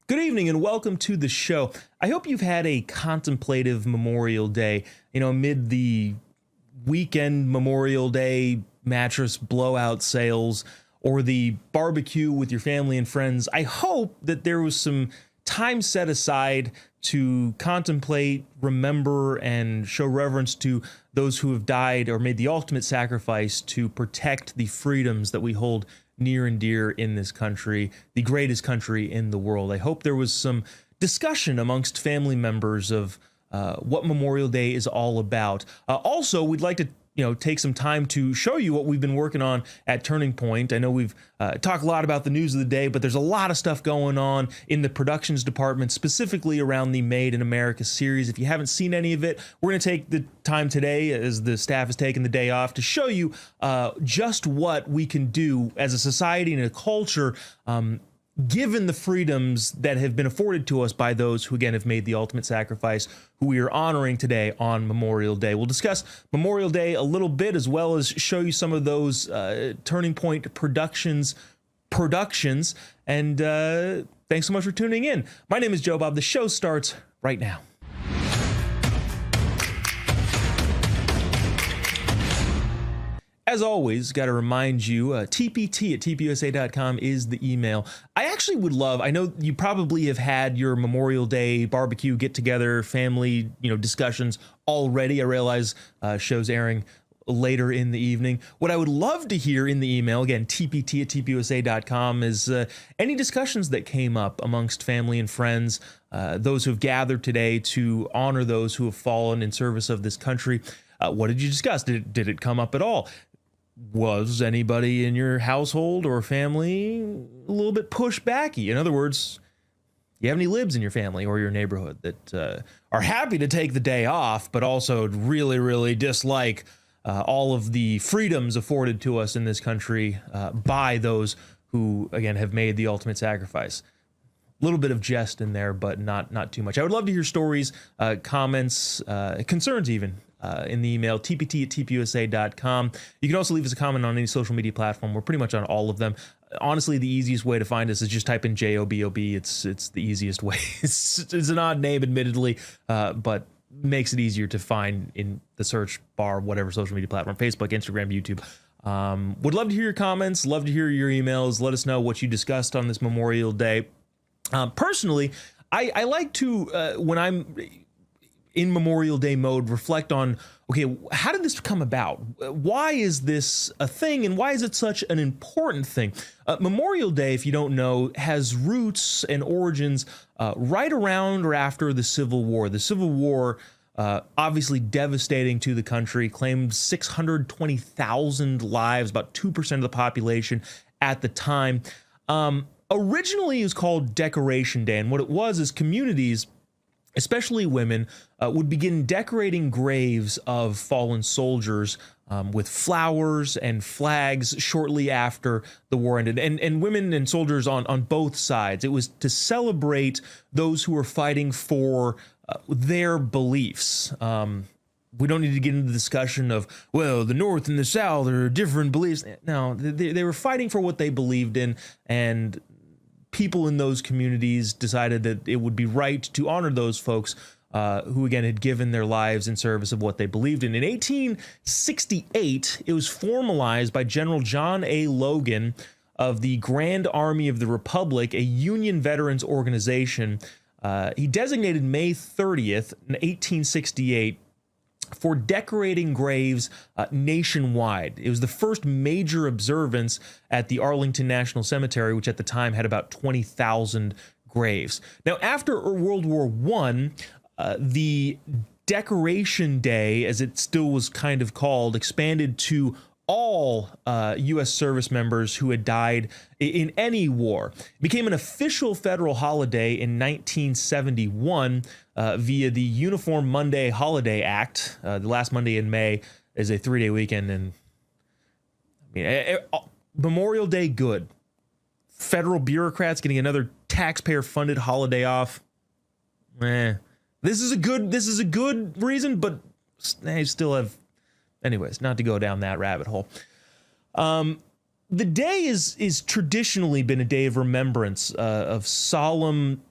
Good evening and welcome to the show. I hope you've had a contemplative Memorial Day, amid the weekend Memorial Day mattress blowout sales or the barbecue with your family and friends. I hope that there was some time set aside to contemplate, remember, and show reverence to those who have died or made the ultimate sacrifice to protect the freedoms that we hold near and dear in this country, the greatest country in the world. I hope there was some discussion amongst family members of what Memorial Day is all about. Also, we'd like to take some time to show you what we've been working on at Turning Point. I know we've talked a lot about the news of the day, but there's a lot of stuff going on in the productions department, specifically around the Made in America series. If you haven't seen any of it, we're going to take the time today, as the staff has taken the day off, to show you just what we can do as a society and a culture, given the freedoms that have been afforded to us by those who, again, have made the ultimate sacrifice, who we are honoring today on Memorial Day. We'll discuss Memorial Day a little bit, as well as show you some of those Turning Point productions. And thanks so much for tuning in. My name is Jobob. The show starts right now. As always, got to remind you, tpt@tpusa.com is the email. I actually would love, I know you probably have had your Memorial Day barbecue get-together, family, discussions already. I realize shows airing later in the evening. What I would love to hear in the email, again, tpt@tpusa.com, is any discussions that came up amongst family and friends, those who have gathered today to honor those who have fallen in service of this country. What did you discuss? Did it come up at all? Was anybody in your household or family a little bit pushbacky? In other words, you have any libs in your family or your neighborhood that are happy to take the day off, but also really, really dislike all of the freedoms afforded to us in this country by those who, again, have made the ultimate sacrifice? A little bit of jest in there, but not too much. I would love to hear stories, comments, concerns even, in the email, tpt@tpusa.com. You can also leave us a comment on any social media platform. We're pretty much on all of them. Honestly, the easiest way to find us is just type in JOBOB. It's the easiest way. It's an odd name, admittedly, but makes it easier to find in the search bar, whatever social media platform, Facebook, Instagram, YouTube. Would love to hear your comments, love to hear your emails. Let us know what you discussed on this Memorial Day. Personally, I like to, when I'm in Memorial Day mode, reflect on, okay, how did this come about? Why is this a thing, and why is it such an important thing? Memorial Day, if you don't know, has roots and origins right around or after the Civil War. The Civil War, obviously devastating to the country, claimed 620,000 lives, about 2% of the population at the time. Originally, it was called Decoration Day, and what it was is communities, especially women, would begin decorating graves of fallen soldiers with flowers and flags shortly after the war ended. And women and soldiers on both sides. It was to celebrate those who were fighting for their beliefs. We don't need to get into the discussion of, well, the North and the South are different beliefs. No, they were fighting for what they believed in, and people in those communities decided that it would be right to honor those folks who, again, had given their lives in service of what they believed in. In 1868, it was formalized by General John A. Logan of the Grand Army of the Republic, a Union veterans organization. He designated May 30th, 1868, for decorating graves nationwide. It was the first major observance at the Arlington National Cemetery, which at the time had about 20,000 graves. Now, after World War I, the Decoration Day, as it still was kind of called, expanded to all U.S. service members who had died in any war. It became an official federal holiday in 1971 via the Uniform Monday Holiday Act. The last Monday in May is a 3-day weekend, and Memorial Day, good. Federal bureaucrats getting another taxpayer-funded holiday off. This is a good reason, but I still have. Anyways, not to go down that rabbit hole. The day is traditionally been a day of remembrance, of solemn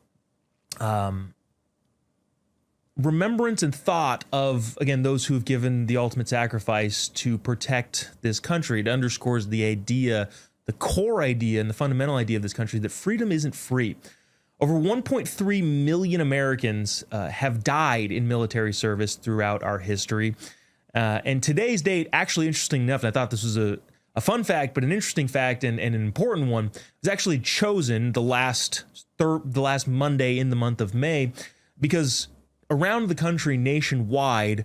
remembrance and thought of, again, those who have given the ultimate sacrifice to protect this country. It underscores the idea, the core idea and the fundamental idea of this country, that freedom isn't free. Over 1.3 million Americans have died in military service throughout our history. And today's date, actually interesting enough, and I thought this was a fun fact, but an interesting fact and an important one, was actually chosen the last Monday in the month of May, because around the country nationwide,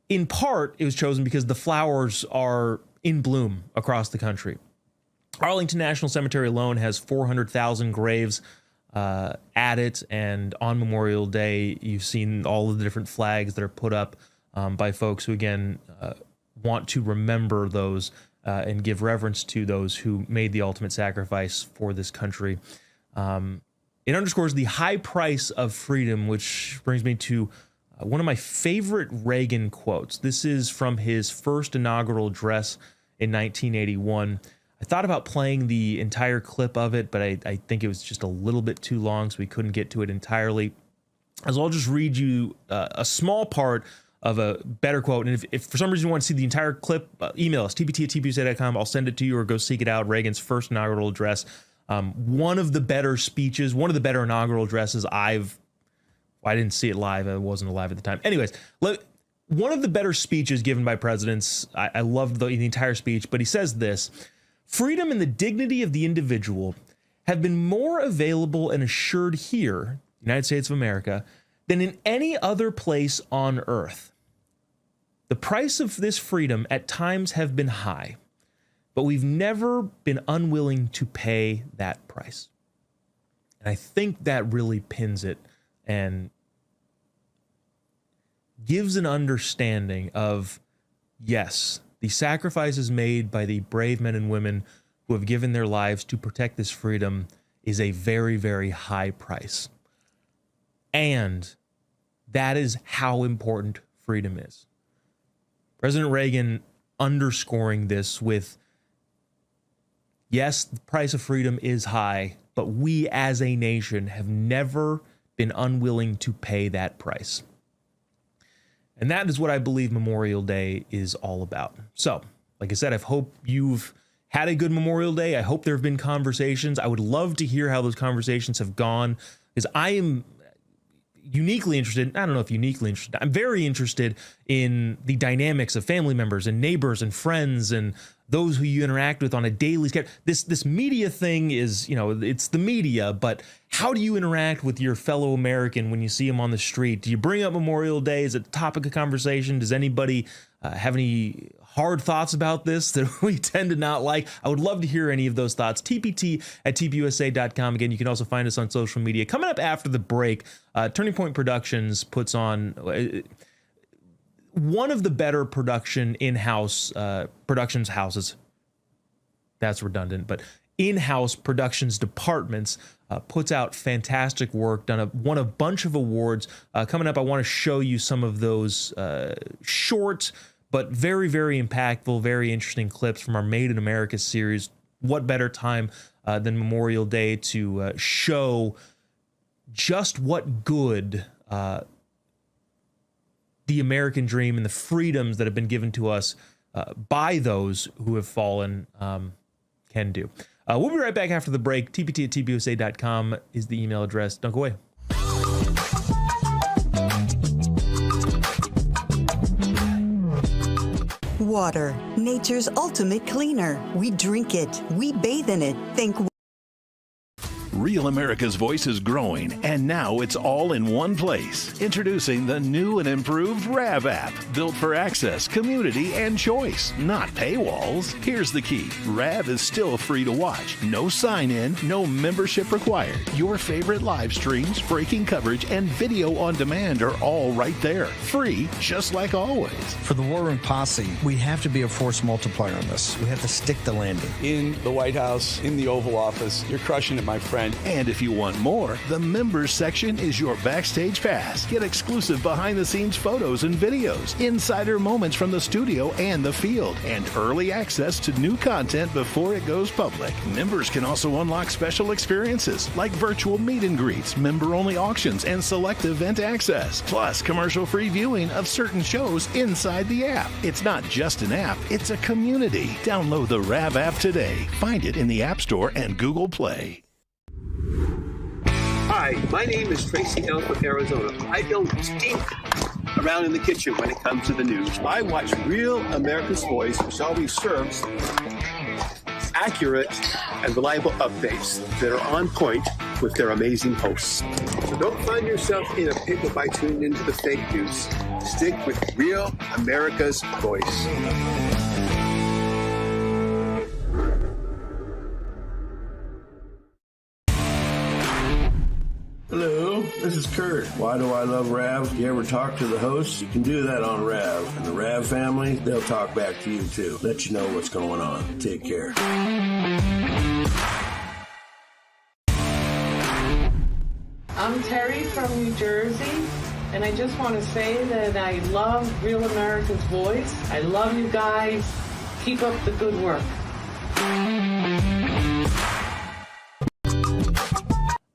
in part, it was chosen because the flowers are in bloom across the country. Arlington National Cemetery alone has 400,000 graves at it, and on Memorial Day, you've seen all of the different flags that are put up by folks who, again, want to remember those and give reverence to those who made the ultimate sacrifice for this country. It underscores the high price of freedom, which brings me to one of my favorite Reagan quotes. This is from his first inaugural address in 1981. I thought about playing the entire clip of it, but I think it was just a little bit too long, so we couldn't get to it entirely. So I'll just read you a small part of a better quote. And if for some reason you want to see the entire clip, email us, tpt@tpusa.com. I'll send it to you, or go seek it out. Reagan's first inaugural address. One of the better speeches, one of the better inaugural addresses I didn't see it live. I wasn't alive at the time. Anyways, one of the better speeches given by presidents. I loved the entire speech, but he says this: freedom and the dignity of the individual have been more available and assured here, United States of America, than in any other place on earth. The price of this freedom at times have been high, but we've never been unwilling to pay that price. And I think that really pins it and gives an understanding of, yes, the sacrifices made by the brave men and women who have given their lives to protect this freedom is a very, very high price. And that is how important freedom is. President Reagan underscoring this with, yes, the price of freedom is high, but we as a nation have never been unwilling to pay that price. And that is what I believe Memorial Day is all about. So, like I said, I hope you've had a good Memorial Day. I hope there have been conversations. I would love to hear how those conversations have gone, because I am uniquely interested. I don't know if uniquely interested. I'm very interested in the dynamics of family members and neighbors and friends and those who you interact with on a daily schedule. This media thing is, it's the media, but how do you interact with your fellow American when you see them on the street? Do you bring up Memorial Day? Is it a topic of conversation? Does anybody have any hard thoughts about this that we tend to not like? I would love to hear any of those thoughts. tpt@tpusa.com. Again, you can also find us on social media. Coming up after the break, Turning Point Productions puts on one of the better production in-house productions houses. That's redundant, but in-house productions departments puts out fantastic work, won a bunch of awards. Coming up, I want to show you some of those short but very, very impactful, very interesting clips from our Made in America series. What better time than Memorial Day to show just what good the American dream and the freedoms that have been given to us by those who have fallen can do. We'll be right back after the break. tpt@tpusa.com is the email address. Don't go away. Water, nature's ultimate cleaner. We drink it. We bathe in it. Think Real America's Voice is growing, and now it's all in one place. Introducing the new and improved RAV app, built for access, community, and choice, not paywalls. Here's the key. RAV is still free to watch. No sign-in, no membership required. Your favorite live streams, breaking coverage, and video on demand are all right there. Free, just like always. For the War Room Posse, we have to be a force multiplier on this. We have to stick the landing. In the White House, in the Oval Office, you're crushing it, my friend. friend. And if you want more, the members section is your backstage pass. Get exclusive behind-the-scenes photos and videos, insider moments from the studio and the field, and early access to new content before it goes public. Members can also unlock special experiences like virtual meet and greets, member-only auctions, and select event access. Plus, commercial-free viewing of certain shows inside the app. It's not just an app, it's a community. Download the RAV app today. Find it in the App Store and Google Play. Hi, my name is Tracy Elf with Arizona. I don't stink around in the kitchen when it comes to the news. I watch Real America's Voice, which always serves accurate and reliable updates that are on point with their amazing hosts. So don't find yourself in a pickle by tuning into the fake news. Stick with Real America's Voice. Hello, this is Kurt. Why do I love RAV? If you ever talk to the hosts, you can do that on RAV. And the RAV family, they'll talk back to you too. Let you know what's going on. Take care. I'm Terry from New Jersey, and I just want to say that I love Real America's Voice. I love you guys. Keep up the good work.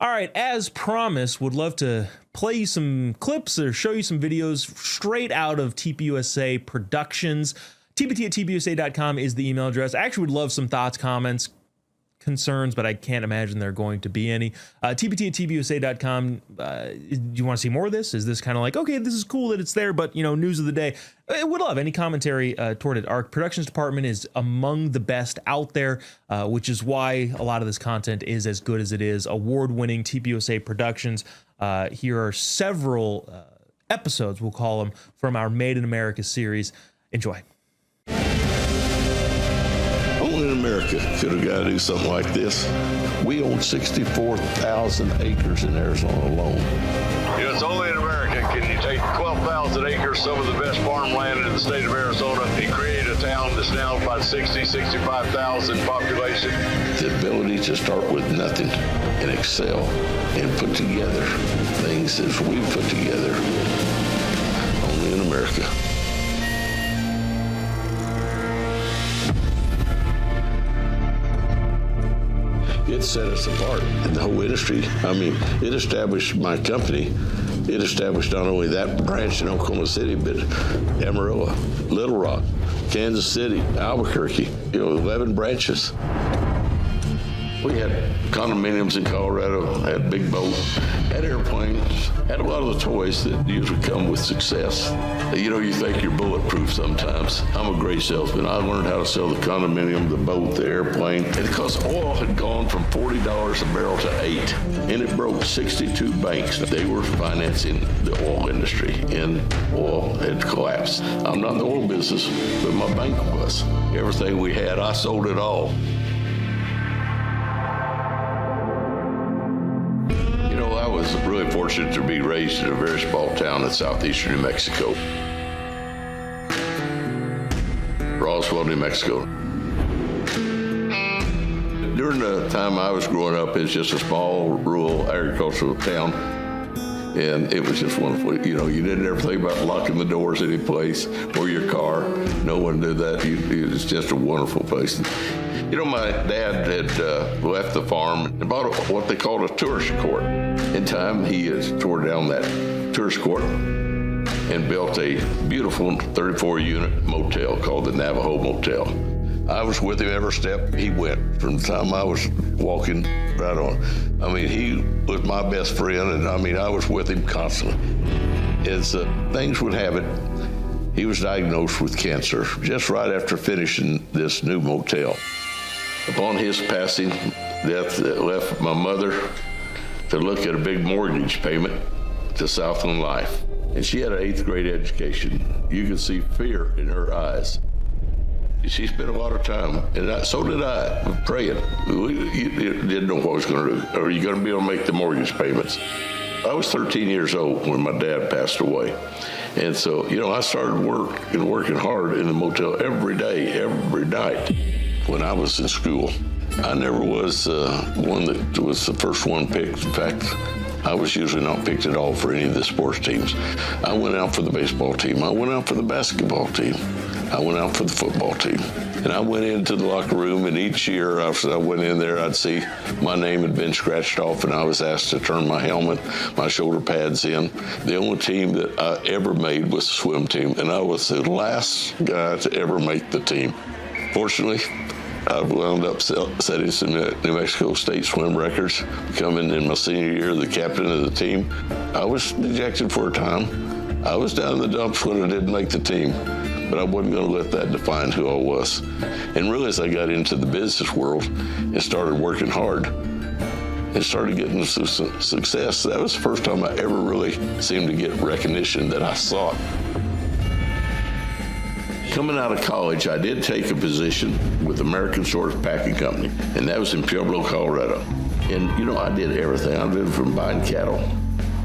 All right, as promised, would love to play you some clips or show you some videos straight out of TPUSA Productions. TPT@TPUSA.com is the email address. I actually would love some thoughts, comments, concerns, but I can't imagine there are going to be any. TPT@TPUSA.com. Do you want to see more of this? Is this kind of like, okay, this is cool that it's there, but, you know, news of the day? I would love any commentary toward it. Our productions department is among the best out there, which is why a lot of this content is as good as it is. Award-winning TPUSA Productions. Here are several episodes, we'll call them, from our Made in America series. Enjoy. Only in America could a guy do something like this. We own 64,000 acres in Arizona alone. You know, it's only in America can you take 12,000 acres, some of the best farmland in the state of Arizona, and create a town that's now about 65,000 population. The ability to start with nothing and excel and put together things as we've put together. Only in America. It set us apart in the whole industry. I mean, it established my company. It established not only that branch in Oklahoma City, but Amarillo, Little Rock, Kansas City, Albuquerque, 11 branches. We had condominiums in Colorado, had big boats, had airplanes, had a lot of the toys that usually come with success. You think you're bulletproof sometimes. I'm a great salesman. I learned how to sell the condominium, the boat, the airplane. And because oil had gone from $40 a barrel to $8, and it broke 62 banks. They were financing the oil industry, and oil had collapsed. I'm not in the oil business, but my bank was. Everything we had, I sold it all. I was really fortunate to be raised in a very small town in southeastern New Mexico. Roswell, New Mexico. During the time I was growing up, it was just a small, rural, agricultural town. And it was just wonderful. You didn't ever think about locking the doors any place or your car. No one did that. It was just a wonderful place. My dad had left the farm and bought what they called a tourist court. In time, he has tore down that tourist court and built a beautiful 34-unit motel called the Navajo Motel. I was with him every step he went from the time I was walking right on. He was my best friend, and I was with him constantly. As things would have it, he was diagnosed with cancer just right after finishing this new motel. Upon his passing, death left my mother to look at a big mortgage payment to Southland Life. And she had an 8th grade education. You could see fear in her eyes. She spent a lot of time, and so did I, praying. You didn't know what I was going to do. Are you going to be able to make the mortgage payments? I was 13 years old when my dad passed away. And so, I started working hard in the motel every day, every night. When I was in school, I never was one that was the first one picked. In fact, I was usually not picked at all for any of the sports teams. I went out for the baseball team. I went out for the basketball team. I went out for the football team. And I went into the locker room, and each year after I went in there, I'd see my name had been scratched off, and I was asked to turn my helmet, my shoulder pads in. The only team that I ever made was the swim team, and I was the last guy to ever make the team. Fortunately, I wound up setting some New Mexico State swim records, becoming in my senior year the captain of the team. I was dejected for a time. I was down in the dumps when I didn't make the team, but I wasn't going to let that define who I was. And really, as I got into the business world and started working hard and started getting some success, that was the first time I ever really seemed to get recognition that I sought. Coming out of college, I did take a position with American Source Packing Company, and that was in Pueblo, Colorado. And, you know, I did everything. I did from buying cattle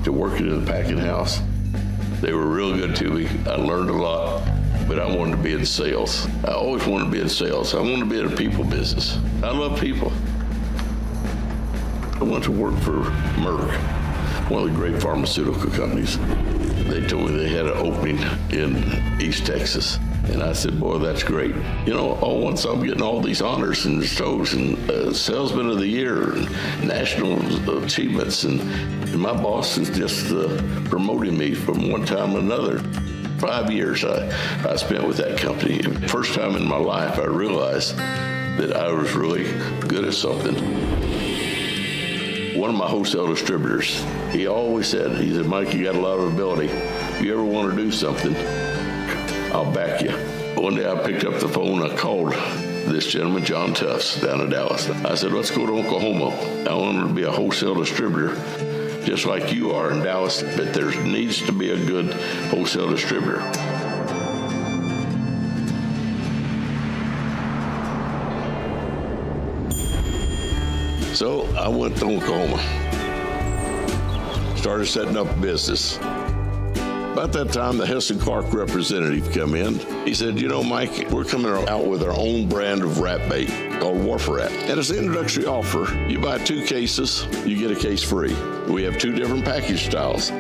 to working in the packing house. They were real good to me. I learned a lot, but I wanted to be in sales. I always wanted to be in sales. I wanted to be in a people business. I love people. I went to work for Merck, one of the great pharmaceutical companies. They told me they had an opening in East Texas. And I said, boy, that's great. You know, all once I'm getting all these honors and shows and Salesman of the Year and national achievements. And my boss is just promoting me from one time to another. 5 years I spent with that company. First time in my life, I realized that I was really good at something. One of my wholesale distributors, he always said, Mike, you got a lot of ability. If you ever want to do something, I'll back you. One day I picked up the phone, I called this gentleman, John Tufts, down in Dallas. I said, let's go to Oklahoma. I want to be a wholesale distributor, just like you are in Dallas, but there needs to be a good wholesale distributor. So I went to Oklahoma, started setting up a business. About that time, the Hess & Clark representative come in. He said, you know, Mike, we're coming out with our own brand of rat bait called Wharf Rat. And as an introductory offer, you buy 2 cases, you get a case free. We have 2 different package styles.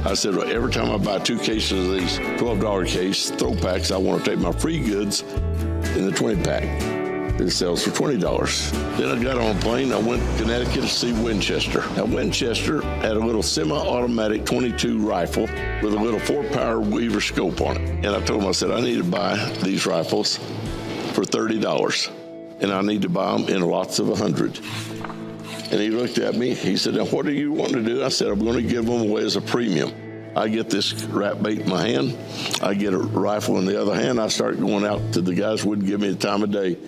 I said, well, every time I buy 2 cases of these $12 case throw packs, I want to take my free goods in the 20-pack. It sells for $20. Then I got on a plane. I went to Connecticut to see Winchester. Now, Winchester had a little semi-automatic 22 rifle with a little 4-power Weaver scope on it. And I told him, I said, I need to buy these rifles for $30. And I need to buy them in lots of 100. And he looked at me. He said, now, what do you want to do? I said, I'm going to give them away as a premium. I get this rat bait in my hand. I get a rifle in the other hand. I start going out to the guys who wouldn't give me the time of day.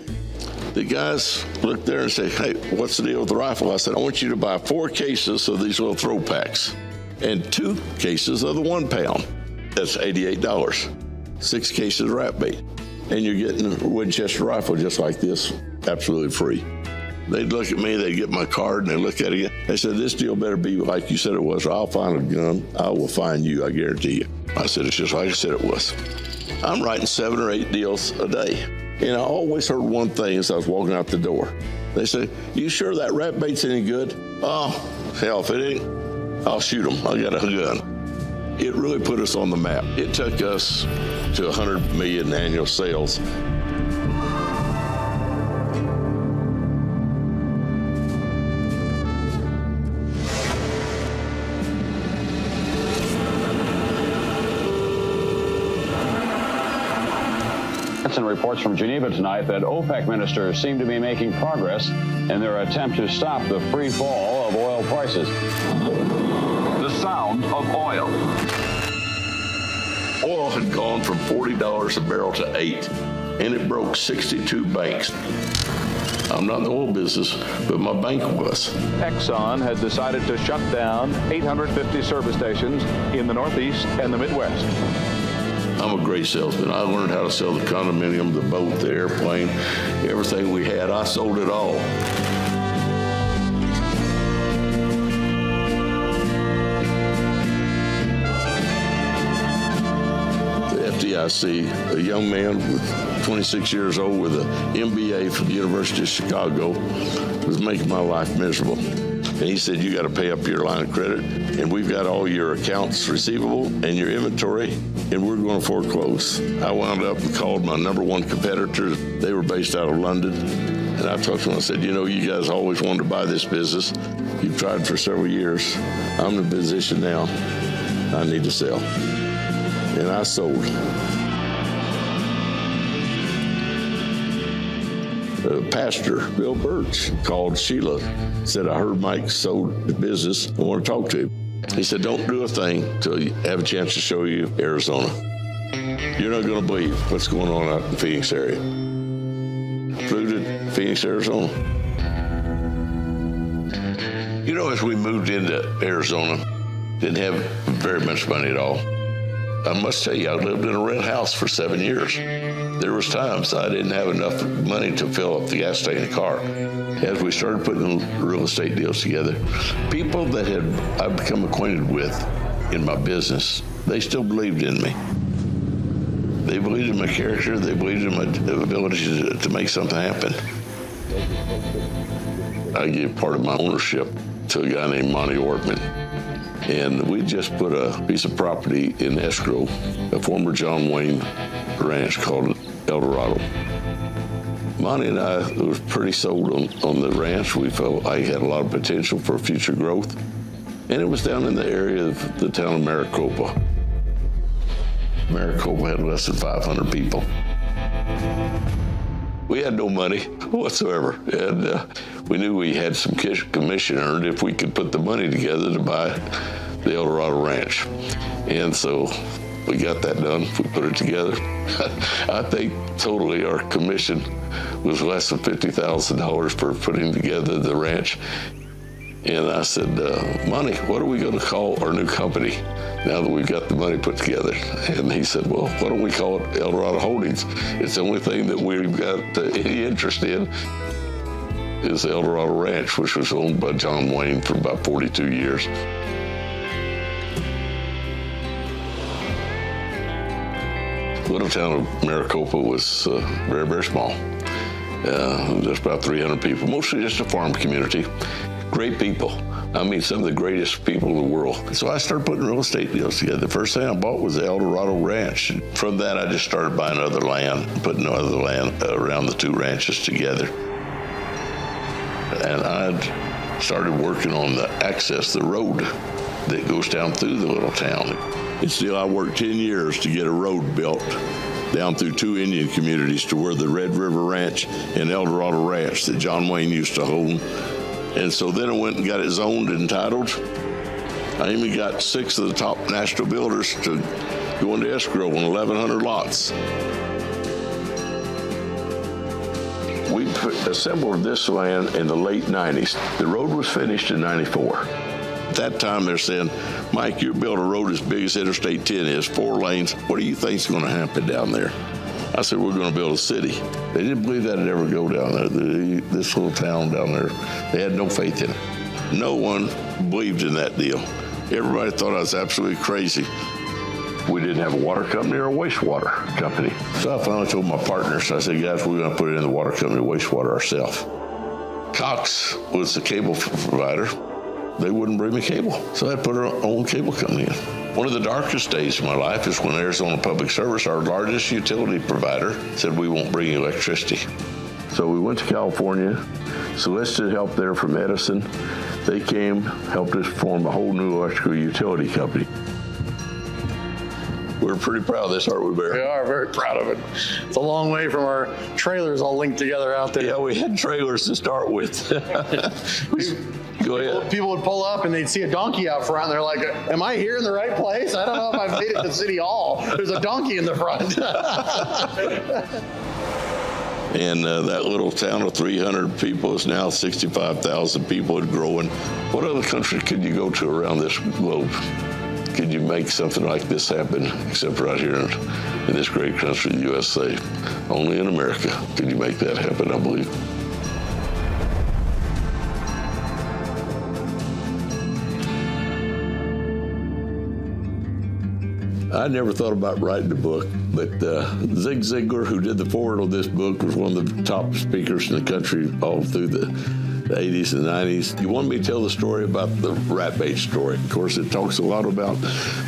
The guys looked there and said, hey, what's the deal with the rifle? I said, I want you to buy 4 cases of these little throw packs and 2 cases of the 1 pound. That's $88. 6 cases of rat bait. And you're getting a Winchester rifle just like this, absolutely free. They'd look at me, they'd get my card, and they'd look at it. They said, this deal better be like you said it was, or I'll find a gun. I will find you, I guarantee you. I said, it's just like I said it was. I'm writing 7 or 8 deals a day. And I always heard one thing as I was walking out the door. They say, you sure that rat bait's any good? Oh, hell, if it ain't, I'll shoot them. I got a gun. It really put us on the map. It took us to 100 million annual sales. And reports from Geneva tonight that OPEC ministers seem to be making progress in their attempt to stop the free fall of oil prices. The sound of oil. Oil had gone from $40 a barrel to $8, and it broke 62 banks. I'm not in the oil business, but my bank was. Exxon had decided to shut down 850 service stations in the Northeast and the Midwest. I'm a great salesman. I learned how to sell the condominium, the boat, the airplane, everything we had. I sold it all. The FDIC see a young man with 26 years old with an MBA from the University of Chicago was making my life miserable. And he said, you got to pay up your line of credit, and we've got all your accounts receivable and your inventory, and we're going to foreclose. I wound up and called my number one competitor. They were based out of London. And I talked to them, I said, you know, you guys always wanted to buy this business. You've tried for several years. I'm in a position now. I need to sell. And I sold. Pastor Bill Birch called Sheila, said, I heard Mike sold the business. I want to talk to him. He said, don't do a thing until you have a chance to show you Arizona. You're not going to believe what's going on out in the Phoenix area. Flew to Phoenix, Arizona. You know, as we moved into Arizona, didn't have very much money at all. I must tell you, I lived in a rent house for 7 years. There was times I didn't have enough money to fill up the gas tank in the car. As we started putting real estate deals together, people that I've become acquainted with in my business, they still believed in me. They believed in my character. They believed in my ability to make something happen. I gave part of my ownership to a guy named Monty Ortman. And we just put a piece of property in escrow, a former John Wayne ranch called El Dorado. Monty and I was pretty sold on the ranch. We felt like it had a lot of potential for future growth. And it was down in the area of the town of Maricopa. Maricopa had less than 500 people. We had no money whatsoever, and we knew we had some commission earned if we could put the money together to buy the El Dorado Ranch. And so we got that done. We put it together. I think totally our commission was less than $50,000 for putting together the ranch. And I said, Monty, what are we going to call our new company now that we've got the money put together? And he said, well, why don't we call it El Dorado Holdings? It's the only thing that we've got any interest in is El Dorado Ranch, which was owned by John Wayne for about 42 years. Little town of Maricopa was very, very small. Just about 300 people, mostly just a farm community. Great people. I mean, some of the greatest people in the world. So I started putting real estate deals together. The first thing I bought was the El Dorado Ranch. From that, I just started buying other land, putting other land around the two ranches together. And I started working on the access, the road that goes down through the little town. And still, I worked 10 years to get a road built down through two Indian communities to where the Red River Ranch and El Dorado Ranch that John Wayne used to own. And so then I went and got it zoned and entitled. I even got 6 of the top national builders to go into escrow on 1,100 lots. We assembled this land in the late 90s. The road was finished in 94. At that time, they're saying, Mike, you build a road as big as Interstate 10 is, 4 lanes. What do you think's going to happen down there? I said, we're going to build a city. They didn't believe that'd ever go down there. This little town down there, they had no faith in it. No one believed in that deal. Everybody thought I was absolutely crazy. We didn't have a water company or a wastewater company. So I finally told my partners, I said, guys, we're going to put it in the water company, wastewater ourselves. Cox was the cable provider. They wouldn't bring me cable. So I put our own cable company in. One of the darkest days of my life is when Arizona Public Service, our largest utility provider, said we won't bring electricity. So we went to California, solicited help there from Edison. They came, helped us form a whole new electrical utility company. We're pretty proud of this, aren't we, Bear? We are very proud of it. It's a long way from our trailers all linked together out there. Yeah, we had trailers to start with. Go ahead. People would pull up and they'd see a donkey out front and they're like, am I here in the right place? I don't know if I've made it to City Hall. There's a donkey in the front. And that little town of 300 people is now 65,000 people and growing. What other country could you go to around this globe? Could you make something like this happen, except right here in this great country, the USA? Only in America could you make that happen, I believe. I never thought about writing a book, but Zig Ziglar, who did the foreword on this book, was one of the top speakers in the country all through the 80s and 90s. You wanted me to tell the story about the rat bait story. Of course, it talks a lot about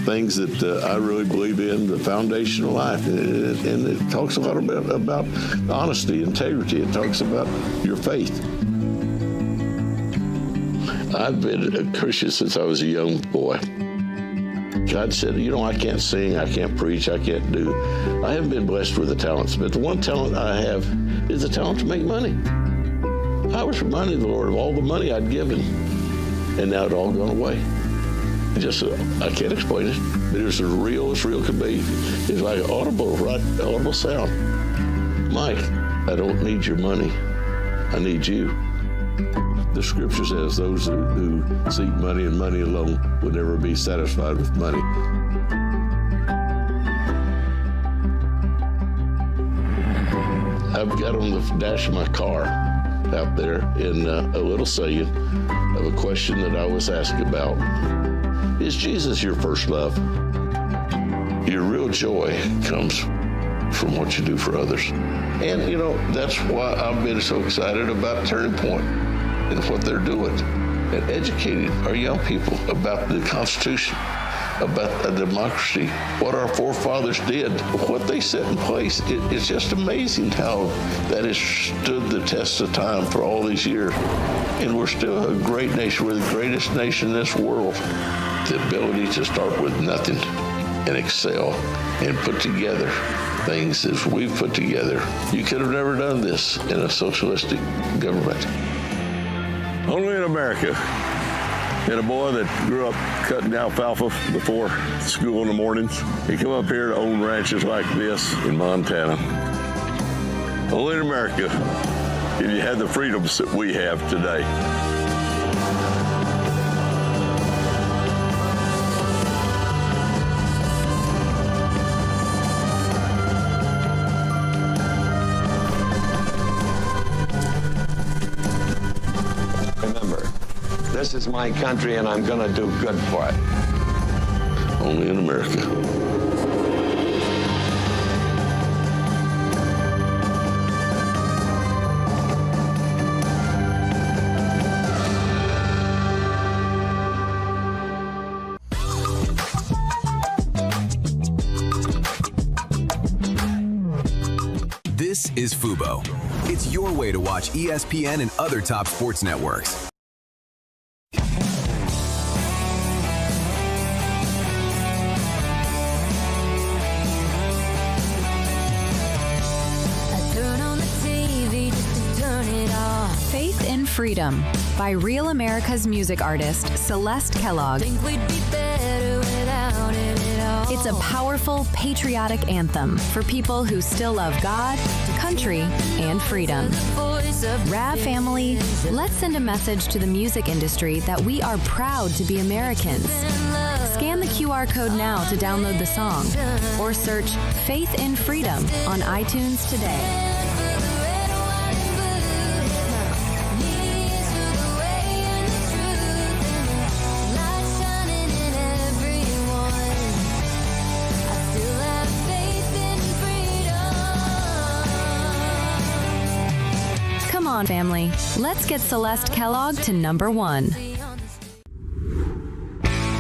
things that I really believe in, the foundation of life, and it talks a lot about honesty, integrity. It talks about your faith. I've been a Christian since I was a young boy. God said, I can't sing, I can't preach, I can't do. I haven't been blessed with the talents, but the one talent I have is the talent to make money. I was reminding the Lord of all the money I'd given, and now it all gone away. I can't explain it, but it was as real can be. It's like an audible sound. Mike, I don't need your money, I need you. The scripture says those who seek money and money alone will never be satisfied with money. I've got on the dash of my car out there in a little saying of a question that I was asked about. Is Jesus your first love? Your real joy comes from what you do for others. And, that's why I've been so excited about Turning Point and what they're doing and educating our young people about the Constitution, about a democracy, what our forefathers did, what they set in place. It's just amazing how that has stood the test of time for all these years. And we're still a great nation. We're the greatest nation in this world. The ability to start with nothing and excel and put together things as we've put together. You could have never done this in a socialistic government. Only in America. And a boy that grew up cutting alfalfa before school in the mornings, he come up here to own ranches like this in Montana. Only in America, if you had the freedoms that we have today. This is my country, and I'm going to do good for it. Only in America. This is Fubo. It's your way to watch ESPN and other top sports networks. Faith in Freedom by Real America's music artist, Celeste Kellogg. It's a powerful, patriotic anthem for people who still love God, country, and freedom. Rav family, let's send a message to the music industry that we are proud to be Americans. Scan the QR code now to download the song, or search Faith in Freedom on iTunes today. Come on, family. Let's get Celeste Kellogg to #1.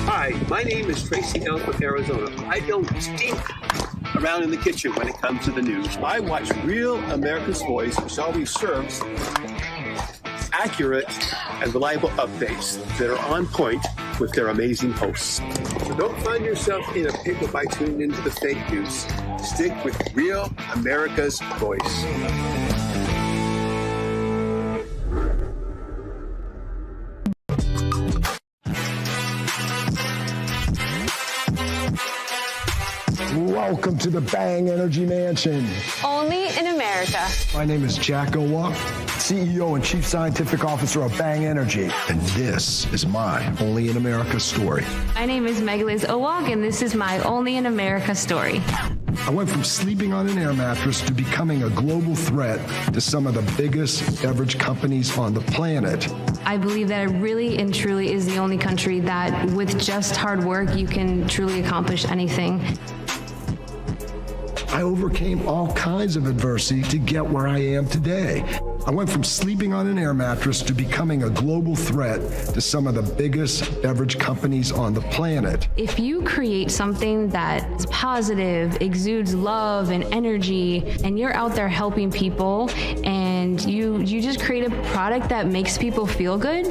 Hi, my name is Tracy Elf of Arizona. I don't stink around in the kitchen when it comes to the news. I watch Real America's Voice, which always serves accurate and reliable updates that are on point with their amazing hosts. So don't find yourself in a pickle by tuning into the fake news. Stick with Real America's Voice. Welcome to the Bang Energy Mansion. Only in America. My name is Jack Jobob, CEO and Chief Scientific Officer of Bang Energy. And this is my Only in America story. My name is Megliz Owag, and this is my Only in America story. I went from sleeping on an air mattress to becoming a global threat to some of the biggest beverage companies on the planet. I believe that it really and truly is the only country that with just hard work, you can truly accomplish anything. I overcame all kinds of adversity to get where I am today. I went from sleeping on an air mattress to becoming a global threat to some of the biggest beverage companies on the planet. If you create something that is positive, exudes love and energy, and you're out there helping people, and you just create a product that makes people feel good,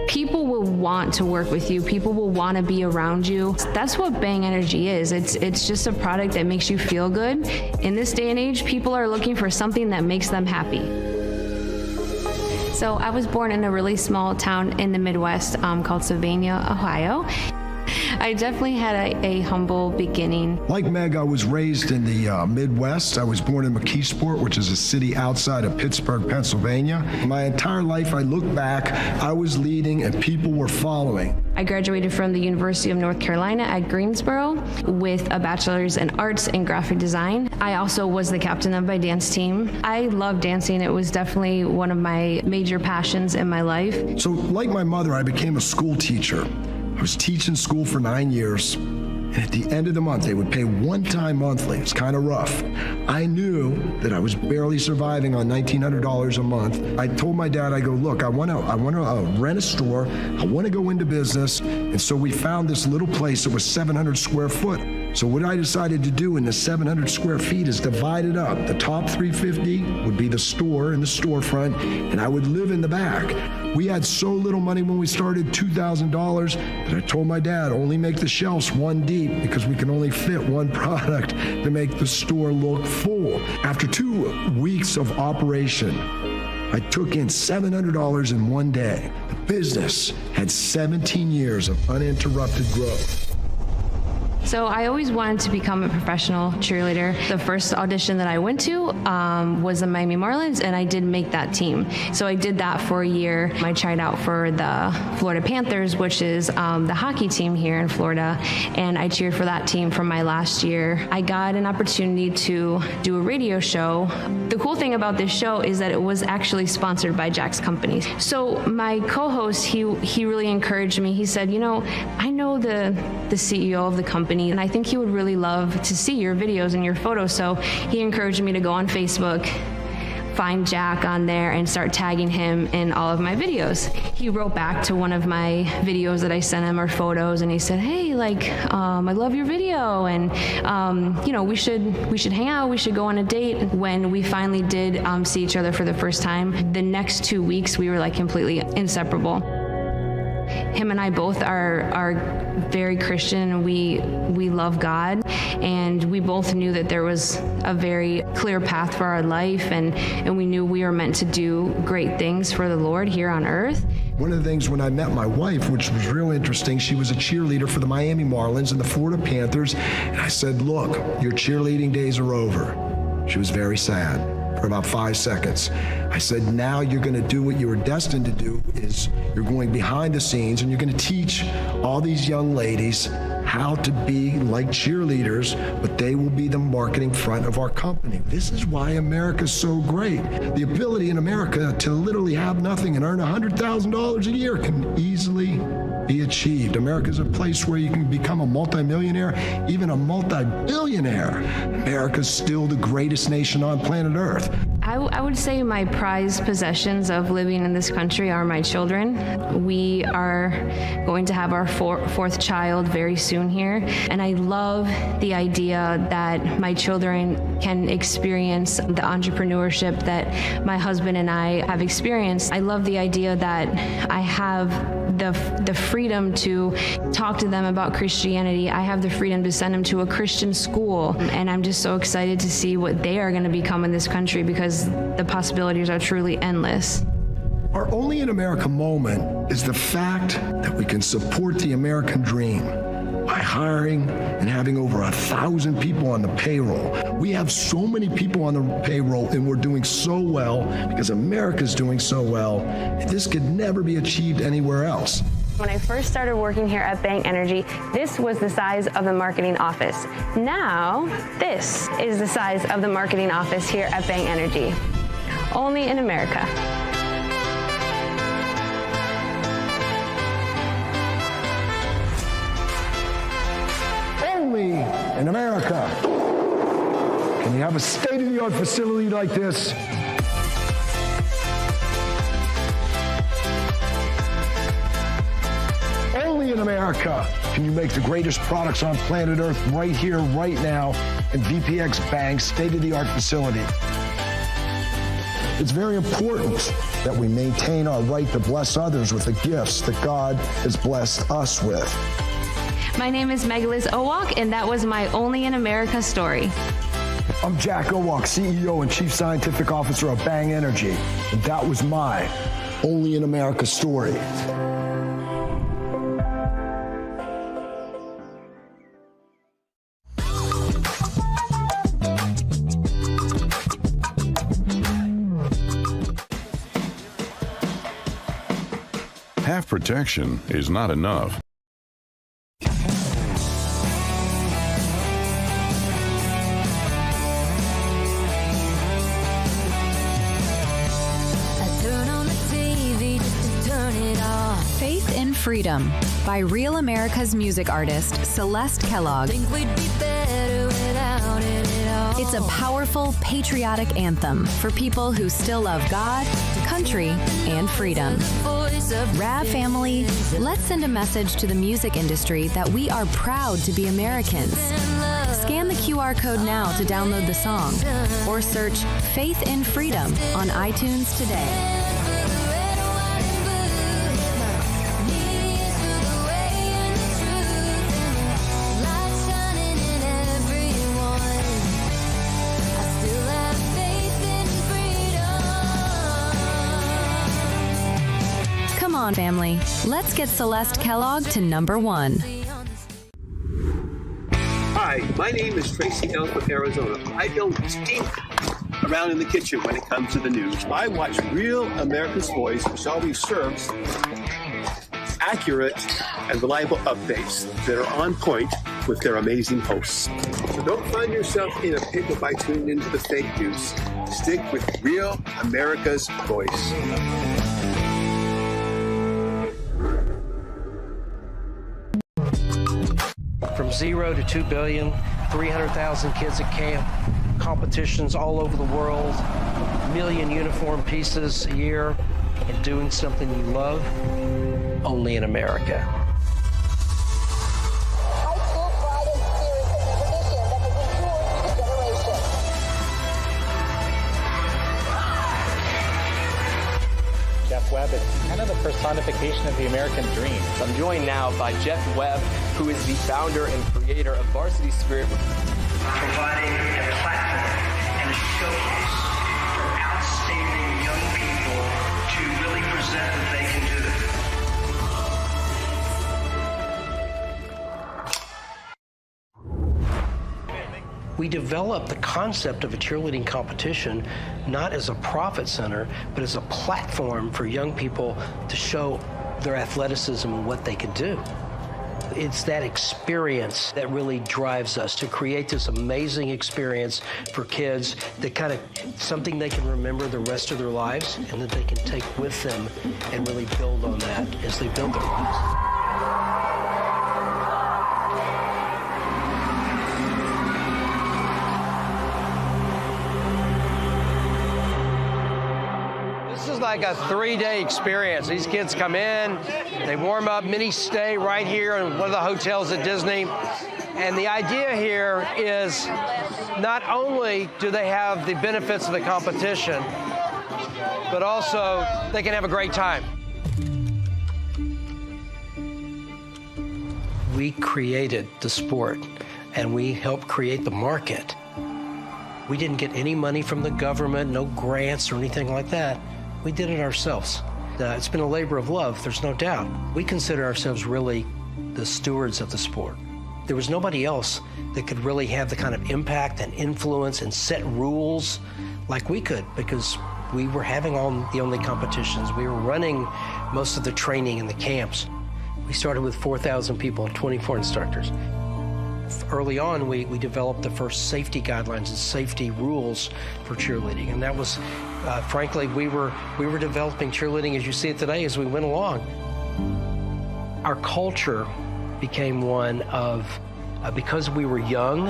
people will want to work with you. People will want to be around you. That's what Bang Energy is. It's just a product that makes you feel good. In this day and age, people are looking for something that makes them happy. So I was born in a really small town in the Midwest called Sylvania, Ohio. I definitely had a humble beginning. Like Meg, I was raised in the Midwest. I was born in McKeesport, which is a city outside of Pittsburgh, Pennsylvania. My entire life, I look back, I was leading and people were following. I graduated from the University of North Carolina at Greensboro with a bachelor's in arts and graphic design. I also was the captain of my dance team. I love dancing. It was definitely one of my major passions in my life. So like my mother, I became a school teacher. I was teaching school for 9 years, and at the end of the month, they would pay one time monthly. It's kind of rough. I knew that I was barely surviving on $1,900 a month. I told my dad, I go, look, I want to rent a store. I want to go into business. And so we found this little place that was 700 square foot. So what I decided to do in the 700 square feet is divide it up. The top 350 would be the store and the storefront, and I would live in the back. We had so little money when we started, $2,000, that I told my dad, only make the shelves one deep because we can only fit one product to make the store look full. After 2 weeks of operation, I took in $700 in one day. The business had 17 years of uninterrupted growth. So I always wanted to become a professional cheerleader. The first audition that I went to was the Miami Marlins, and I did make that team. So I did that for a year. I tried out for the Florida Panthers, which is the hockey team here in Florida, and I cheered for that team for my last year. I got an opportunity to do a radio show. The cool thing about this show is that it was actually sponsored by Jack's Company. So my co-host, he really encouraged me. He said, you know, I know the CEO of the company, and I think he would really love to see your videos and your photos. So he encouraged me to go on Facebook, find Jack on there, and start tagging him in all of my videos. He wrote back to one of my videos that I sent him, or photos, and he said, hey, I love your video, and we should hang out, we should go on a date. When we finally did see each other for the first time, the next 2 weeks we were completely inseparable. Him and I both are very Christian. We love God, and we both knew that there was a very clear path for our life, and we knew we were meant to do great things for the Lord here on earth. One of the things when I met my wife, which was real interesting, she was a cheerleader for the Miami Marlins and the Florida Panthers, and I said, look, your cheerleading days are over. She was very sad for about 5 seconds. I said, now you're going to do what you were destined to do, is you're going behind the scenes and you're going to teach all these young ladies how to be like cheerleaders, but they will be the marketing front of our company. This is why America's so great. The ability in America to literally have nothing and earn $100,000 a year can easily be achieved. America's a place where you can become a multimillionaire, even a multi-billionaire. America's still the greatest nation on planet Earth. I would say my prized possessions of living in this country are my children. We are going to have our fourth child very soon here, and I love the idea that my children can experience the entrepreneurship that my husband and I have experienced. I love the idea that I have the freedom to talk to them about Christianity. I have the freedom to send them to a Christian school, and I'm just so excited to see what they are going to become in this country, because the possibilities are truly endless. Our Only in America moment is the fact that we can support the American dream by hiring and having over 1,000 people on the payroll. We have so many people on the payroll, and we're doing so well because America's doing so well. This could never be achieved anywhere else. When I first started working here at Bang Energy, this was the size of the marketing office. Now, this is the size of the marketing office here at Bang Energy. Only in America. Only in America. Can you have a state-of-the-art facility like this? Only in America can you make the greatest products on planet Earth right here, right now, in VPX Bang's state-of-the-art facility. It's very important that we maintain our right to bless others with the gifts that God has blessed us with. My name is Megaliz Owak, and that was my Only in America story. I'm Jack Owak, CEO and Chief Scientific Officer of Bang Energy, and that was my Only in America story. Half protection is not enough. Faith in Freedom by Real America's music artist, Celeste Kellogg. It's a powerful, patriotic anthem for people who still love God, country, and freedom. Rav family, let's send a message to the music industry that we are proud to be Americans. Scan the QR code now to download the song, or search Faith in Freedom on iTunes today. Come on, family. Let's get Celeste Kellogg to #1. Hi, my name is Tracy L. from Arizona. I don't stink around in the kitchen when it comes to the news. I watch Real America's Voice, which always serves accurate and reliable updates that are on point with their amazing hosts. So don't find yourself in a pickle by tuning into the fake news. Stick with Real America's Voice. From 0 to 2 billion, 300,000 kids at camp, competitions all over the world, a million uniform pieces a year, and doing something you love, only in America. Jeff Webb is kind of the personification of the American dream. I'm joined now by Jeff Webb, who is the founder and creator of Varsity Spirit. Providing a platform and a showcase for outstanding young people to really present what they can do. We developed the concept of a cheerleading competition not as a profit center, but as a platform for young people to show their athleticism and what they could do. It's that experience that really drives us to create this amazing experience for kids, that kind of something they can remember the rest of their lives and that they can take with them and really build on that as they build their lives. This is like a 3-day experience. These kids come in, they warm up, many stay right here in one of the hotels at Disney. And the idea here is not only do they have the benefits of the competition, but also they can have a great time. We created the sport, and we helped create the market. We didn't get any money from the government, no grants or anything like that. We did it ourselves. It's been a labor of love, there's no doubt. We consider ourselves really the stewards of the sport. There was nobody else that could really have the kind of impact and influence and set rules like we could, because we were having all the only competitions. We were running most of the training in the camps. We started with 4,000 people and 24 instructors. Early on, we developed the first safety guidelines and safety rules for cheerleading, and that was, frankly, we were developing cheerleading as you see it today as we went along. Our culture became one of, because we were young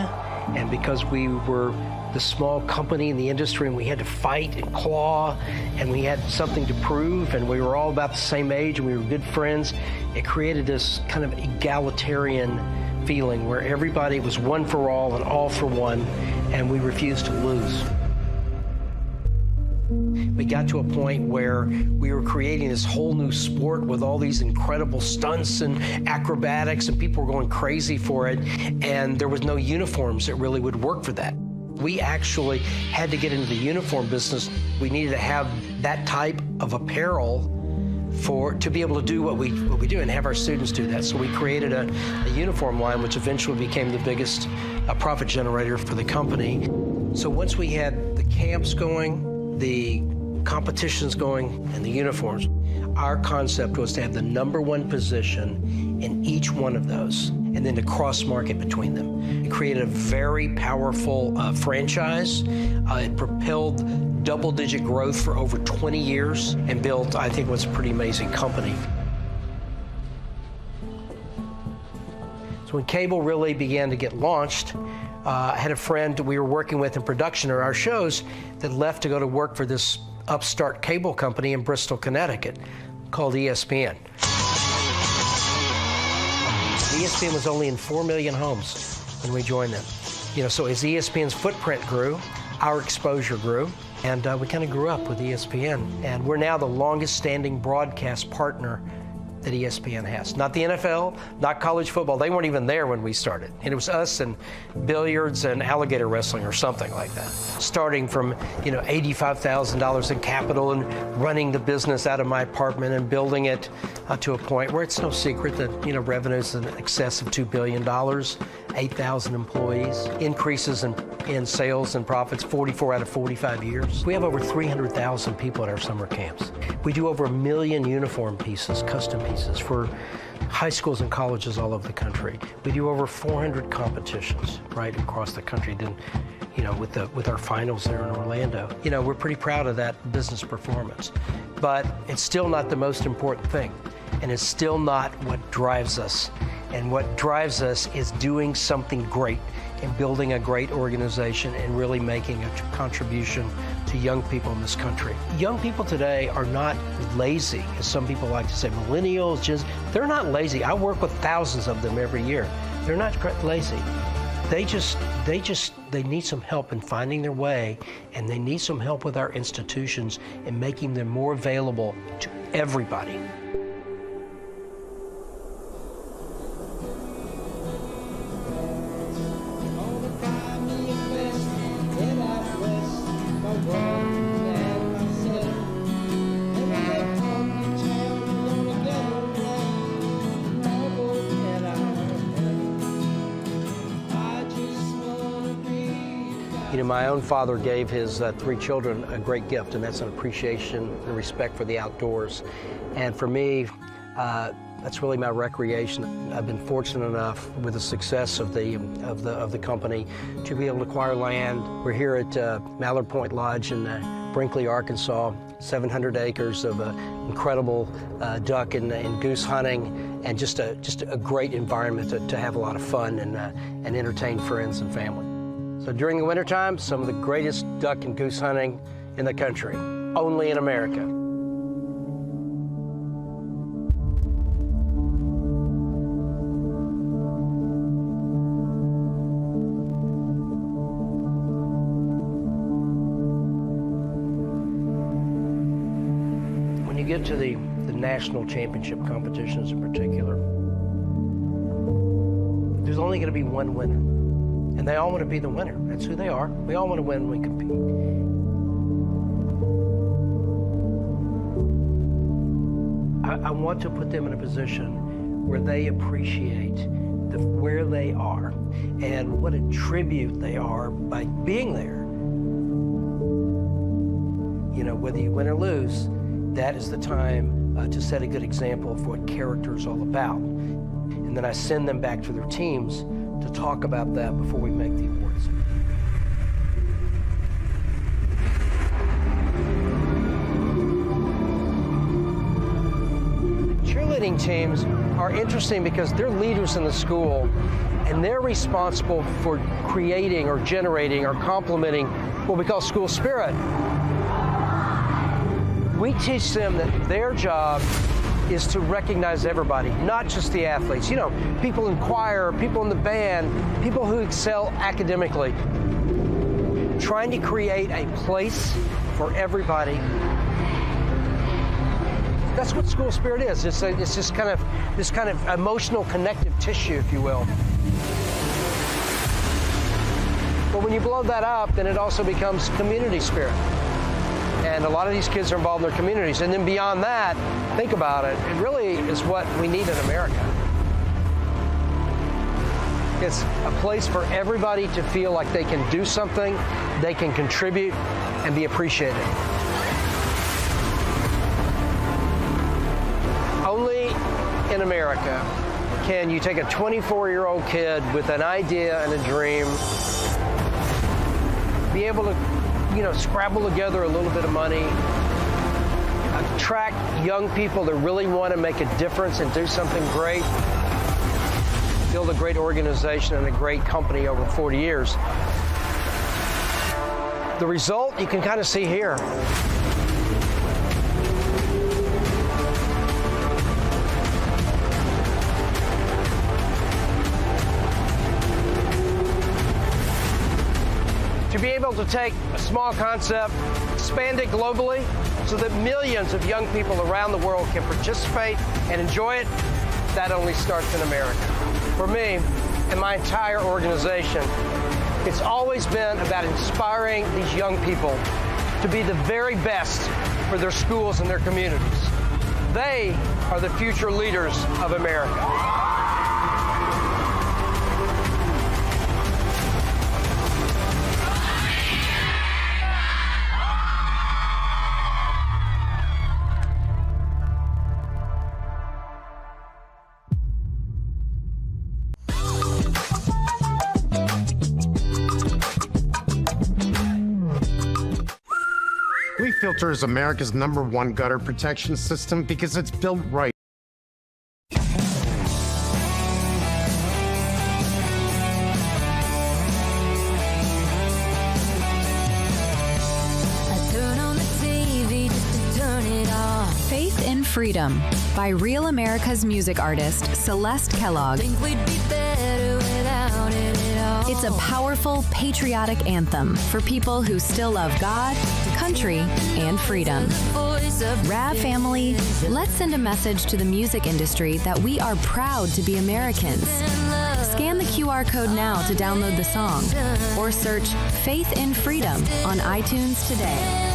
and because we were the small company in the industry and we had to fight and claw and we had something to prove and we were all about the same age and we were good friends, it created this kind of egalitarian feeling where everybody was one for all and all for one, and we refused to lose. We got to a point where we were creating this whole new sport with all these incredible stunts and acrobatics, and people were going crazy for it, and there was no uniforms that really would work for that. We actually had to get into the uniform business. We needed to have that type of apparel to be able to do what we do and have our students do that. So we created a uniform line, which eventually became the biggest profit generator for the company. So once we had the camps going, the competitions going, and the uniforms, our concept was to have the #1 position in each one of those and then to cross-market between them. It created a very powerful franchise. It propelled double-digit growth for over 20 years and built, I think, what's a pretty amazing company. So when cable really began to get launched, I had a friend we were working with in production of our shows that left to go to work for this upstart cable company in Bristol, Connecticut, called ESPN. ESPN was only in 4 million homes when we joined them. So as ESPN's footprint grew, our exposure grew, and we kind of grew up with ESPN. And we're now the longest standing broadcast partner that ESPN has. Not the NFL, not college football. They weren't even there when we started. And it was us and billiards and alligator wrestling or something like that. Starting from, $85,000 in capital and running the business out of my apartment and building it to a point where it's no secret that, revenues in excess of $2 billion, 8,000 employees, increases in sales and profits 44 out of 45 years. We have over 300,000 people at our summer camps. We do over 1 million uniform pieces, custom pieces for high schools and colleges all over the country. We do over 400 competitions right across the country. Then, with our finals there in Orlando, we're pretty proud of that business performance. But it's still not the most important thing, and it's still not what drives us. And what drives us is doing something great and building a great organization and really making a contribution to young people in this country. Young people today are not lazy, as some people like to say. Millennials, they're not lazy. I work with thousands of them every year. They're not lazy. They need some help in finding their way, and they need some help with our institutions in making them more available to everybody. My own father gave his 3 children a great gift, and that's an appreciation and respect for the outdoors. And for me, that's really my recreation. I've been fortunate enough with the success of the company to be able to acquire land. We're here at Mallard Point Lodge in Brinkley, Arkansas, 700 acres of incredible duck and goose hunting, and just a great environment to have a lot of fun and entertain friends and family. So during the wintertime, some of the greatest duck and goose hunting in the country, only in America. When you get to the national championship competitions in particular, there's only going to be one winner. And they all want to be the winner. That's who they are. We all want to win when we compete. I want to put them in a position where they appreciate where they are and what a tribute they are by being there. Whether you win or lose, that is the time to set a good example of what character is all about. And then I send them back to their teams to talk about that before we make the awards. Cheerleading teams are interesting because they're leaders in the school, and they're responsible for creating or generating or complementing what we call school spirit. We teach them that their job is to recognize everybody, not just the athletes. You know, people in choir, people in the band, people who excel academically. Trying to create a place for everybody. That's what school spirit is. It's just kind of this kind of emotional connective tissue, if you will. But when you blow that up, then it also becomes community spirit. And a lot of these kids are involved in their communities. And then beyond that, think about it, it really is what we need in America. It's a place for everybody to feel like they can do something, they can contribute, and be appreciated. Only in America can you take a 24-year-old kid with an idea and a dream, be able to, scrabble together a little bit of money, attract young people that really want to make a difference and do something great, build a great organization and a great company over 40 years. The result you can kind of see here. To be able to take a small concept, expand it globally, so that millions of young people around the world can participate and enjoy it, that only starts in America. For me and my entire organization, it's always been about inspiring these young people to be the very best for their schools and their communities. They are the future leaders of America. Filter is America's #1 gutter protection system because it's built right. Faith in Freedom by Real America's music artist, Celeste Kellogg. It's a powerful, patriotic anthem for people who still love God, country, and freedom. Rav family, let's send a message to the music industry that we are proud to be Americans. Scan the QR code now to download the song, or search Faith in Freedom on iTunes today.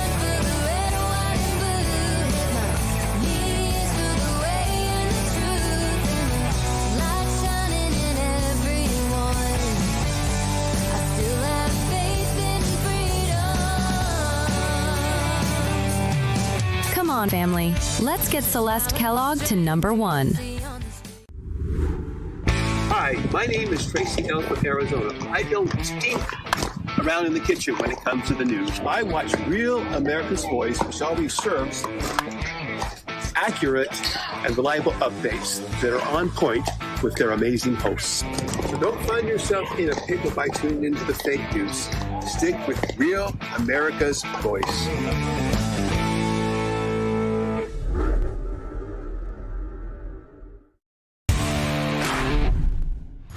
Come on, family. Let's get Celeste Kellogg to #1. Hi, my name is Tracy L. from Arizona. I don't stink around in the kitchen when it comes to the news. I watch Real America's Voice, which always serves accurate and reliable updates that are on point with their amazing hosts. So don't find yourself in a pickle by tuning into the fake news. Stick with Real America's Voice.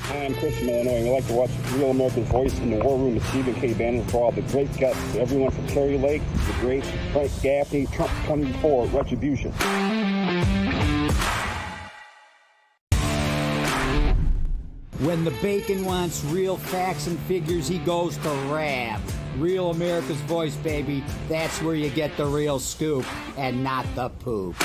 I'm Chris from Illinois, and we like to watch Real America's Voice in the War Room with Stephen K. Bannon for all the great guts to everyone from Kerry Lake, the great Frank Gaffney, Trump 24, Retribution. When the bacon wants real facts and figures, he goes to Rav. Real America's Voice, baby. That's where you get the real scoop and not the poop.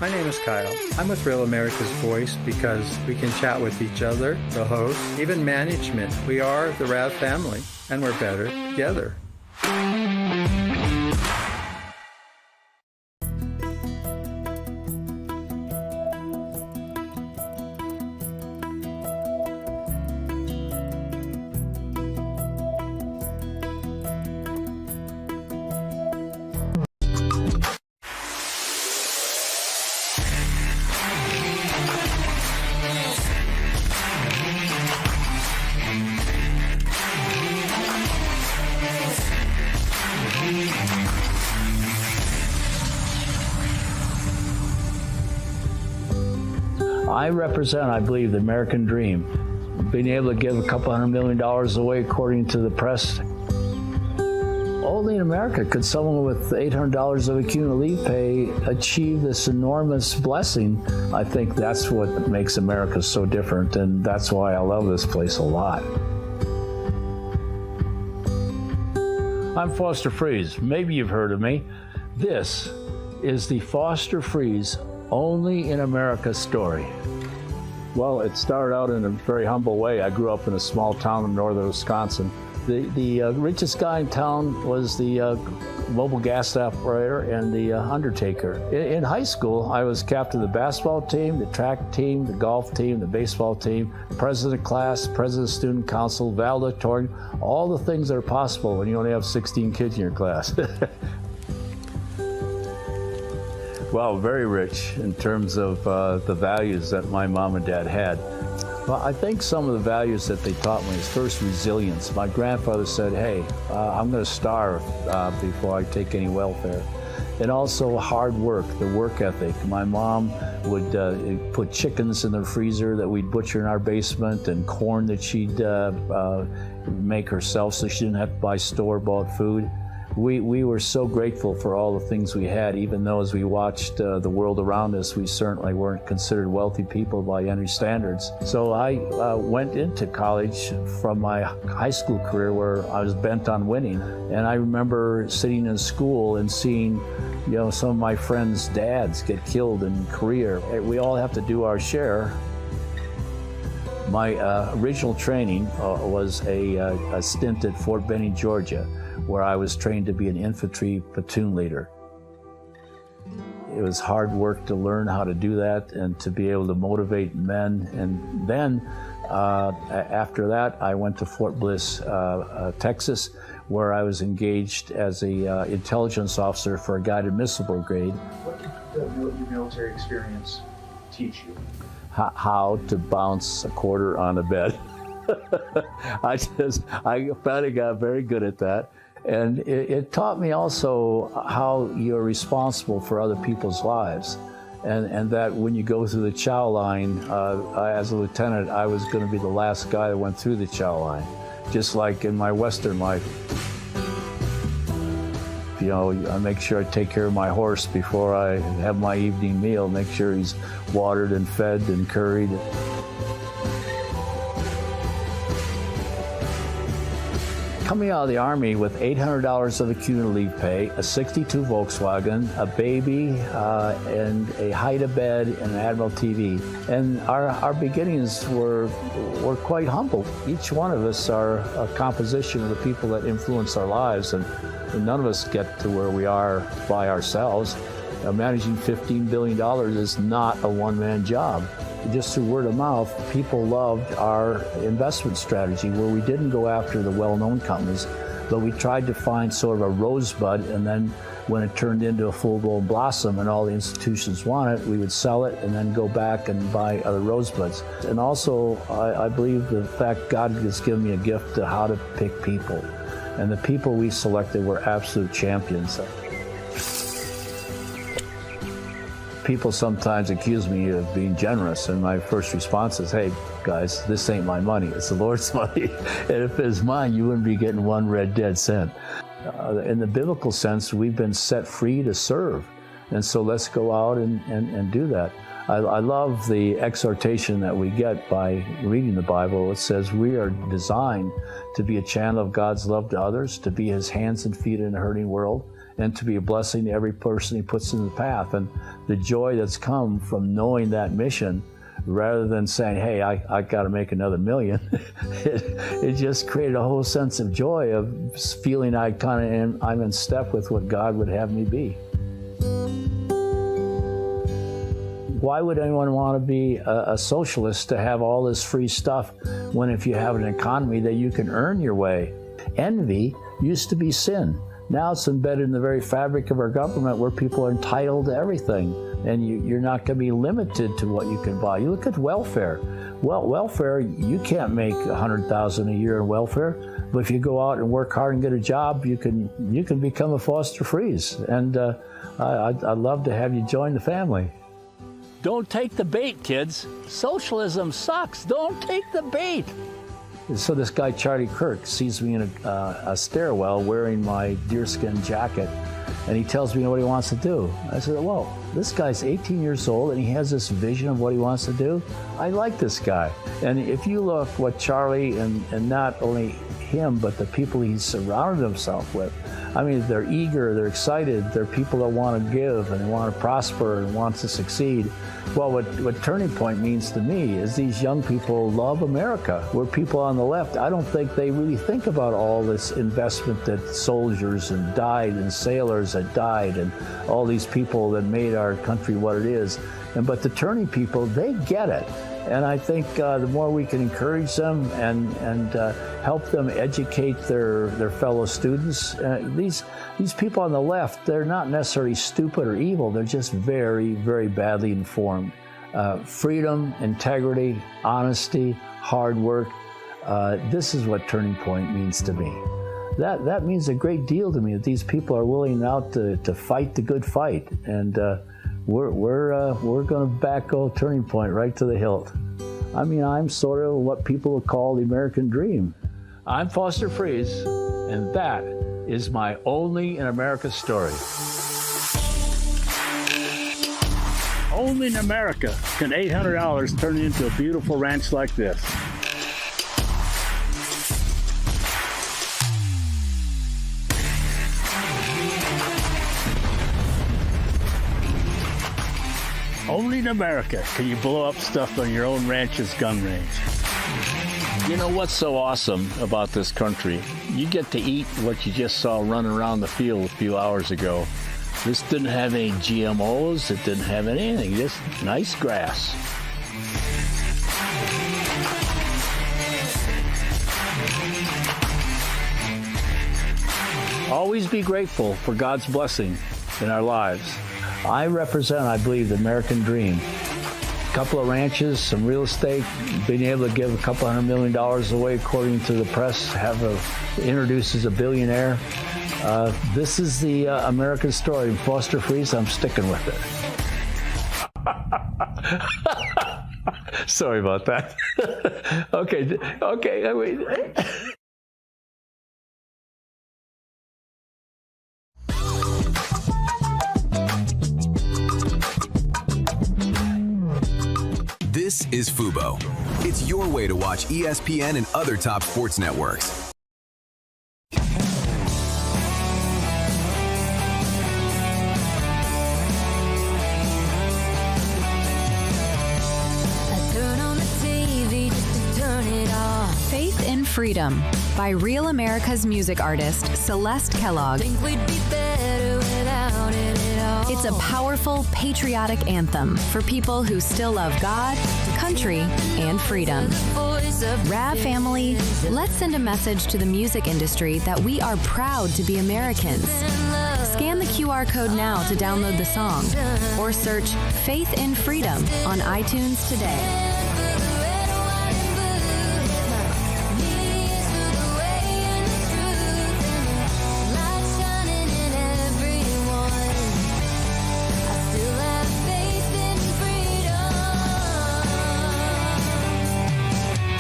My name is Kyle. I'm with Real America's Voice because we can chat with each other, the hosts, even management. We are the Rav family, and we're better together. I represent, I believe, the American dream. Being able to give a couple $100 million away, according to the press. Only in America could someone with $800 of accumulated leave pay achieve this enormous blessing. I think that's what makes America so different, and that's why I love this place a lot. I'm Foster Freeze. Maybe you've heard of me. This is the Foster Freeze Only in America story. Well, it started out in a very humble way. I grew up in a small town in northern Wisconsin. The richest guy in town was the mobile gas operator and the undertaker. In high school, I was captain of the basketball team, the track team, the golf team, the baseball team, president of class, president of student council, valedictorian, all the things that are possible when you only have 16 kids in your class. Well, very rich in terms of the values that my mom and dad had. Well, I think some of the values that they taught me is first resilience. My grandfather said, hey, I'm going to starve before I take any welfare. And also hard work, the work ethic. My mom would put chickens in the freezer that we'd butcher in our basement, and corn that she'd make herself so she didn't have to buy store-bought food. We were so grateful for all the things we had, even though as we watched the world around us, we certainly weren't considered wealthy people by any standards. So I went into college from my high school career where I was bent on winning. And I remember sitting in school and seeing, some of my friends' dads get killed in Korea. We all have to do our share. My original training was a stint at Fort Benning, Georgia, where I was trained to be an infantry platoon leader. It was hard work to learn how to do that and to be able to motivate men. And then after that, I went to Fort Bliss, Texas, where I was engaged as a intelligence officer for a guided missile brigade. What did your military experience teach you? How to bounce a quarter on a bed. I finally got very good at that. And it taught me also how you're responsible for other people's lives. And that when you go through the chow line, as a lieutenant, I was going to be the last guy that went through the chow line, just like in my Western life. I make sure I take care of my horse before I have my evening meal, make sure he's watered and fed and curried. Coming out of the Army with $800 of accumulated leave pay, a '62 Volkswagen, a baby, and a Haida bed and an Admiral TV. And our beginnings were quite humble. Each one of us are a composition of the people that influence our lives, and none of us get to where we are by ourselves. Managing $15 billion is not a one-man job. Just through word of mouth, people loved our investment strategy where we didn't go after the well-known companies, but we tried to find sort of a rosebud, and then when it turned into a full-blown blossom and all the institutions wanted it, we would sell it and then go back and buy other rosebuds. And also, I believe the fact God has given me a gift to how to pick people. And the people we selected were absolute champions. People sometimes accuse me of being generous, and my first response is, hey, guys, this ain't my money, it's the Lord's money. And if it's mine, you wouldn't be getting one red dead cent. In the biblical sense, we've been set free to serve. And so let's go out and do that. I love the exhortation that we get by reading the Bible. It says we are designed to be a channel of God's love to others, to be his hands and feet in a hurting world, and to be a blessing to every person he puts in the path. And the joy that's come from knowing that mission, rather than saying, hey, I got to make another million, it just created a whole sense of joy of feeling I'm in step with what God would have me be. Why would anyone want to be a socialist to have all this free stuff when if you have an economy that you can earn your way? Envy used to be sin. Now it's embedded in the very fabric of our government where people are entitled to everything, and you're not going to be limited to what you can buy. You look at welfare. Well, welfare, you can't make $100,000 a year in welfare, but if you go out and work hard and get a job, you can become a Foster Freeze. And I'd love to have you join the family. Don't take the bait, kids. Socialism sucks. Don't take the bait. So this guy, Charlie Kirk, sees me in a stairwell wearing my deerskin jacket, and he tells me what he wants to do. I said, whoa, this guy's 18 years old, and he has this vision of what he wants to do. I like this guy. And if you look what Charlie, and not only him, but the people he's surrounded himself with, I mean, they're eager, they're excited, they're people that want to give and want to prosper and want to succeed. Well, what Turning Point means to me is these young people love America. We're people on the left. I don't think they really think about all this investment that soldiers and died and sailors that died and all these people that made our country what it is. But the Turning people, they get it. And I think the more we can encourage them and help them educate their fellow students, these people on the left, they're not necessarily stupid or evil. They're just very, very badly informed. Freedom, integrity, honesty, hard work. This is what Turning Point means to me. That means a great deal to me, that these people are willing out to fight the good fight. And we're going to back Turning Point right to the hilt. I mean, I'm sort of what people would call the American dream. I'm Foster Fries, and that is my Only in America story. Only in America can $800 turn into a beautiful ranch like this. Only in America can you blow up stuff on your own ranch's gun range. You know what's so awesome about this country? You get to eat what you just saw running around the field a few hours ago. This didn't have any GMOs, it didn't have anything, just nice grass. Always be grateful for God's blessing in our lives. I represent, I believe, the American dream. A couple of ranches, some real estate, being able to give a couple $100 million away, according to the press, introduced as a billionaire. This is the American story. Foster Fries, I'm sticking with it. Sorry about that. Okay, wait. This is Fubo. It's your way to watch ESPN and other top sports networks. Faith in Freedom by Real America's music artist, Celeste Kellogg. It's a powerful, patriotic anthem for people who still love God, country, and freedom. Rav family, let's send a message to the music industry that we are proud to be Americans. Scan the QR code now to download the song, or search Faith in Freedom on iTunes today.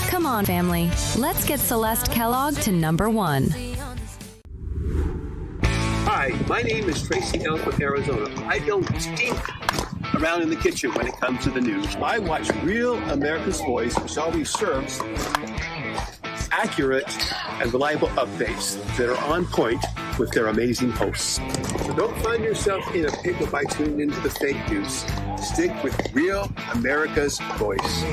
Come on, family. Let's get Celeste Kellogg to #1. Hi, my name is Tracy L. from Arizona. I don't stink around in the kitchen when it comes to the news. I watch Real America's Voice, which always serves accurate and reliable updates that are on point with their amazing hosts. So don't find yourself in a pickle by tuning into the fake news. Stick with Real America's Voice.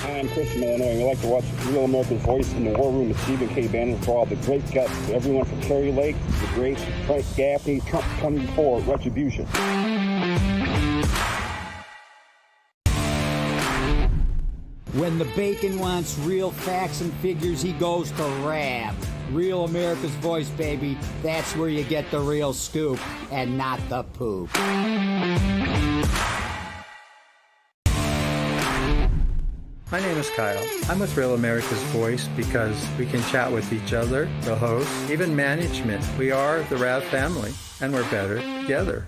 I'm Chris from Illinois, and we like to watch Real America's Voice in the War Room with Stephen K. Bannon for all the great guts to everyone from Cherry Lake to the great Frank Gaffney, Trump 24, Retribution. When the bacon wants real facts and figures, he goes to Rab. Real America's Voice, baby. That's where you get the real scoop and not the poop. My name is Kyle. I'm with Real America's Voice because we can chat with each other, the hosts, even management. We are the RAV family, and we're better together.